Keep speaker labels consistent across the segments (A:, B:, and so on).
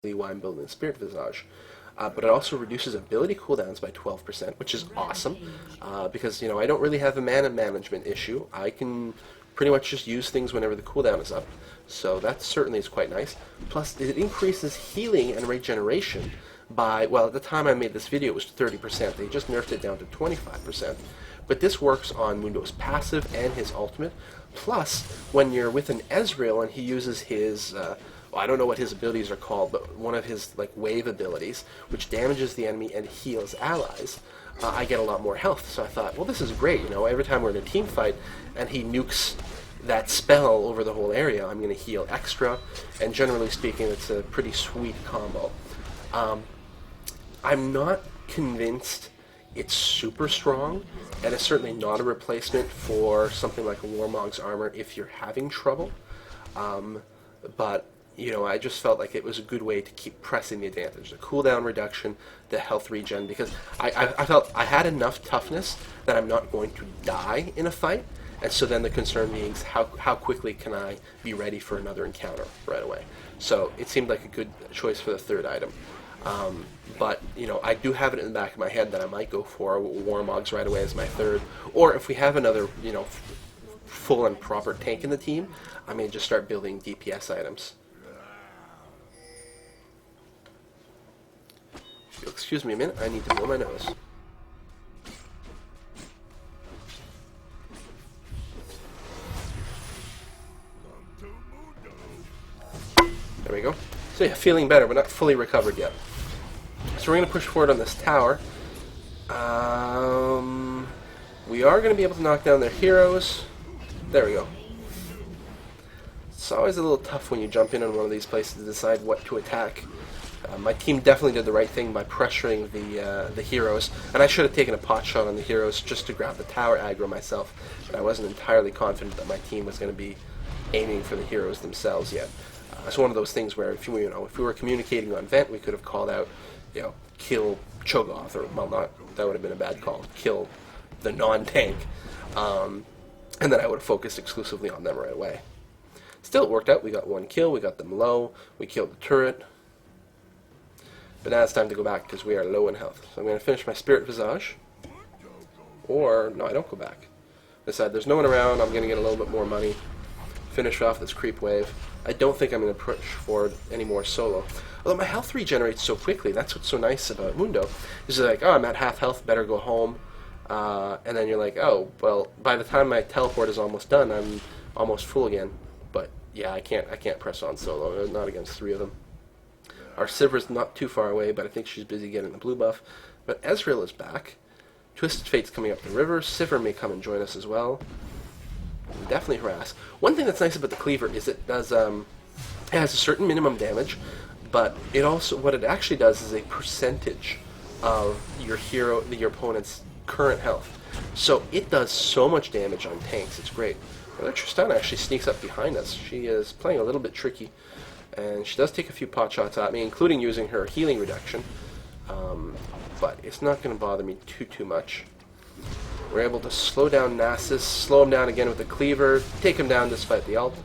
A: why I'm building the Spirit Visage. But it also reduces ability cooldowns by 12%, which is awesome, because, I don't really have a mana management issue. I can pretty much just use things whenever the cooldown is up, so that certainly is quite nice. Plus, it increases healing and regeneration by, well, at the time I made this video, it was 30%. They just nerfed it down to 25%. But this works on Mundo's passive and his ultimate. Plus, when you're with an Ezreal and he uses his, I don't know what his abilities are called, but one of his wave abilities, which damages the enemy and heals allies, I get a lot more health. So I thought, well, this is great. Every time we're in a team fight and he nukes that spell over the whole area, I'm going to heal extra. And generally speaking, it's a pretty sweet combo. I'm not convinced it's super strong, and it's certainly not a replacement for something like a Warmog's armor if you're having trouble. But I just felt like it was a good way to keep pressing the advantage. The cooldown reduction, the health regen, because I felt I had enough toughness that I'm not going to die in a fight, and so then the concern being how quickly can I be ready for another encounter right away. So it seemed like a good choice for the third item. But, I do have it in the back of my head that I might go for Warmogs right away as my third, or if we have another, full and proper tank in the team, I may just start building DPS items. If you'll excuse me a minute, I need to blow my nose. There we go. So yeah, feeling better, but not fully recovered yet. So we're going to push forward on this tower. We are going to be able to knock down their heroes. There we go. It's always a little tough when you jump in on one of these places to decide what to attack. My team definitely did the right thing by pressuring the heroes, and I should have taken a pot shot on the heroes just to grab the tower aggro myself, but I wasn't entirely confident that my team was going to be aiming for the heroes themselves yet. It's one of those things where if we were communicating on vent, we could have called out, kill Cho'Gath, or, well, not, that would have been a bad call, kill the non-tank, and then I would have focused exclusively on them right away. Still, it worked out. We got one kill, we got them low, we killed the turret, but now it's time to go back because we are low in health. So I'm going to finish my Spirit Visage, or, no, I don't go back. I decided there's no one around, I'm going to get a little bit more money, finish off this creep wave. I don't think I'm going to push forward any more solo. Although my health regenerates so quickly, that's what's so nice about Mundo. Is like, I'm at half health, better go home. And then you're like, oh, well, by the time my teleport is almost done, I'm almost full again. But yeah, I can't press on solo, not against three of them. Our Sivir's not too far away, but I think she's busy getting the blue buff. But Ezreal is back. Twisted Fate's coming up the river. Sivir may come and join us as well. Definitely harass. One thing that's nice about the cleaver is it does it has a certain minimum damage, but it also, what it actually does is a percentage of your opponent's current health. So it does so much damage on tanks. It's great. Well, Tristana actually sneaks up behind us. She is playing a little bit tricky, and she does take a few pot shots at me, including using her healing reduction. But it's not going to bother me too much. We're able to slow down Nasus, slow him down again with the cleaver, take him down despite the ult.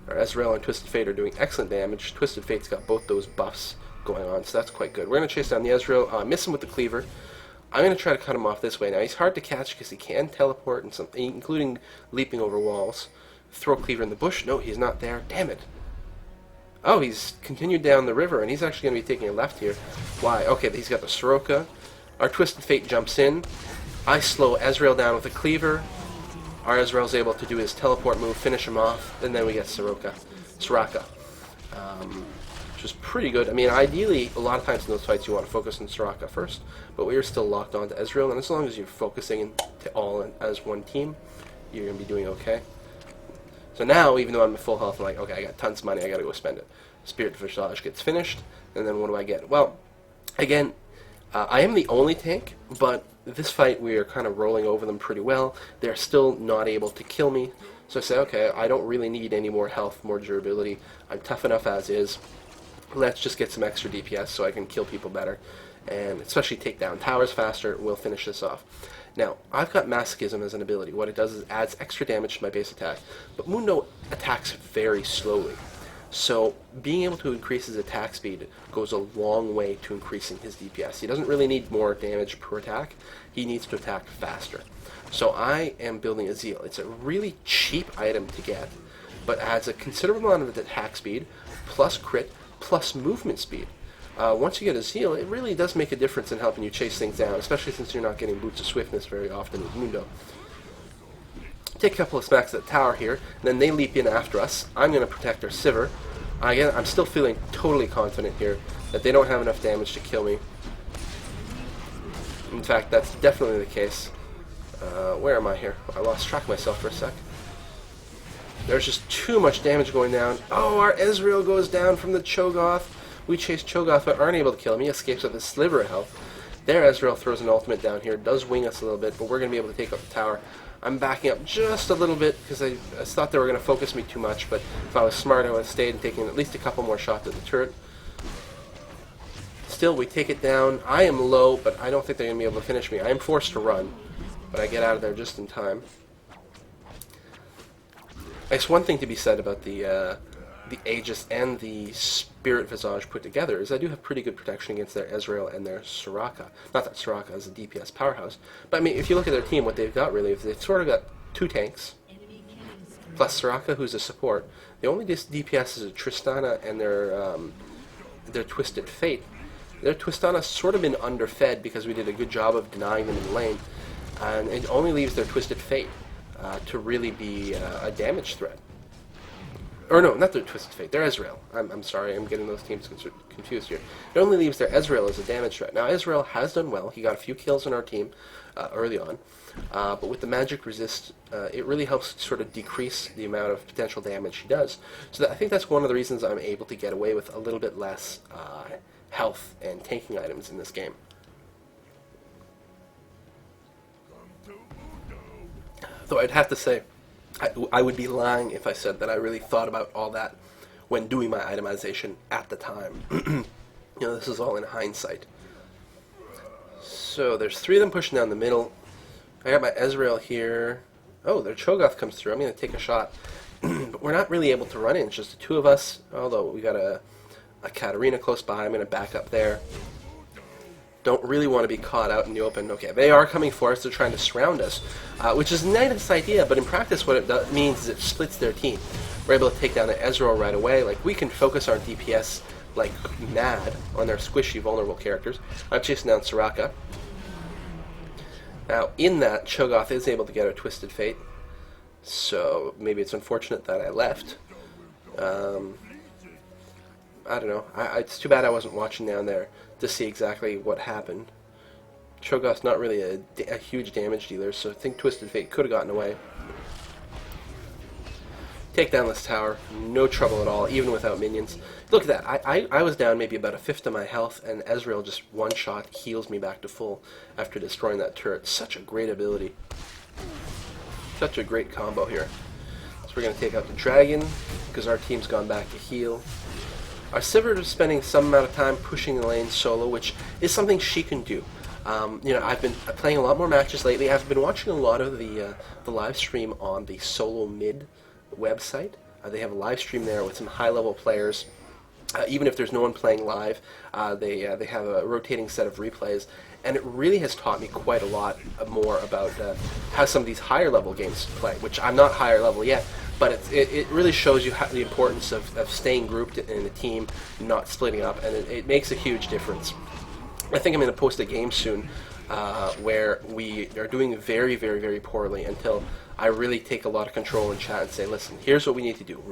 A: Our Ezreal and Twisted Fate are doing excellent damage. Twisted Fate's got both those buffs going on, so that's quite good. We're going to chase down the Ezreal, miss him with the cleaver. I'm going to try to cut him off this way. Now, he's hard to catch because he can teleport, and something, including leaping over walls. Throw cleaver in the bush. No, he's not there. Damn it. Oh, he's continued down the river, and he's actually going to be taking a left here. Why? Okay, he's got the Soroka. Our Twisted Fate jumps in. I slow Ezreal down with a cleaver. Our Ezreal's able to do his teleport move, finish him off, and then we get Soraka. Which is pretty good. I mean, ideally, a lot of times in those fights you want to focus on Soraka first, but we are still locked on to Ezreal, and as long as you're focusing to all as one team, you're going to be doing okay. So now, even though I'm at full health, I'm like, okay, I got tons of money, I got to go spend it. Spirit Visage gets finished, and then what do I get? Well, again, I am the only tank, but this fight we are kind of rolling over them pretty well. They're still not able to kill me. So I say, okay, I don't really need any more health, more durability. I'm tough enough as is. Let's just get some extra DPS so I can kill people better. And especially take down towers faster. We'll finish this off. Now, I've got Masochism as an ability. What it does is it adds extra damage to my base attack. But Mundo attacks very slowly. So being able to increase his attack speed goes a long way to increasing his DPS. He doesn't really need more damage per attack. He needs to attack faster. So I am building a Zeal. It's a really cheap item to get, but adds a considerable amount of attack speed, plus crit, plus movement speed. Once you get a Zeal, it really does make a difference in helping you chase things down, especially since you're not getting Boots of Swiftness very often with Mundo. Take a couple of smacks at the tower here, and then they leap in after us. I'm going to protect our Sivir. Again, I'm still feeling totally confident here that they don't have enough damage to kill me. In fact, that's definitely the case. Where am I here? I lost track of myself for a sec. There's just too much damage going down. Oh, our Ezreal goes down from the Cho'Gath. We chase Cho'Gath but aren't able to kill him. He escapes with a sliver of health. Their Ezreal throws an ultimate down here. Does wing us a little bit, but we're going to be able to take out the tower. I'm backing up just a little bit because I thought they were going to focus me too much, but if I was smart, I would have stayed and taken at least a couple more shots at the turret. Still, we take it down. I am low, but I don't think they're going to be able to finish me. I am forced to run, but I get out of there just in time. It's one thing to be said about the Aegis and the Spirit Visage put together is I do have pretty good protection against their Ezreal and their Soraka. Not that Soraka is a DPS powerhouse, but I mean, if you look at their team, what they've got really is they've sort of got 2 tanks, plus Soraka, who's a support. The only DPS is a Tristana and their Twisted Fate. Their Twistana's sort of been underfed because we did a good job of denying them in lane, and it only leaves their Twisted Fate to really be a damage threat. Or no, not their Twisted Fate, their Ezreal. I'm sorry, I'm getting those teams confused here. It only leaves their Ezreal as a damage threat. Now, Ezreal has done well. He got a few kills on our team early on. But with the magic resist, it really helps sort of decrease the amount of potential damage he does. So I think that's one of the reasons I'm able to get away with a little bit less health and tanking items in this game. Though I'd have to say, I would be lying if I said that I really thought about all that when doing my itemization at the time. You know, this is all in hindsight. So there's 3 of them pushing down the middle. I got my Ezreal here. Oh, their Cho'Gath comes through. I'm going to take a shot. But we're not really able to run in. It's just the 2 of us. Although we got a Katarina close by. I'm going to back up there. Don't really want to be caught out in the open. Okay, they are coming for us. They're trying to surround us, which is a nice idea, but in practice what it means is it splits their team. We're able to take down the Ezreal right away. Like, we can focus our DPS like mad on their squishy, vulnerable characters. I'm chasing down Soraka. Now, in that, Cho'Gath is able to get a Twisted Fate, so maybe it's unfortunate that I left. I don't know. It's too bad I wasn't watching down there to see exactly what happened. Cho'Gath's not really a huge damage dealer, so I think Twisted Fate could have gotten away. Take down this tower, no trouble at all, even without minions. Look at that, I was down maybe about 1/5 of my health, and Ezreal just one shot heals me back to full after destroying that turret. Such a great ability. Such a great combo here. So we're going to take out the dragon, because our team's gone back to heal. Our Sivir is spending some amount of time pushing the lane solo, which is something she can do. You know, I've been playing a lot more matches lately. I've been watching a lot of the live stream on the Solo Mid website. They have a live stream there with some high-level players. Even if there's no one playing live, they have a rotating set of replays, and it really has taught me quite a lot more about how some of these higher-level games play, which I'm not higher level yet, but it really shows you the importance of staying grouped in a team, not splitting up, and it makes a huge difference. I think I'm going to post a game soon where we are doing very, very, very poorly until I really take a lot of control in chat and say, listen, here's what we need to do.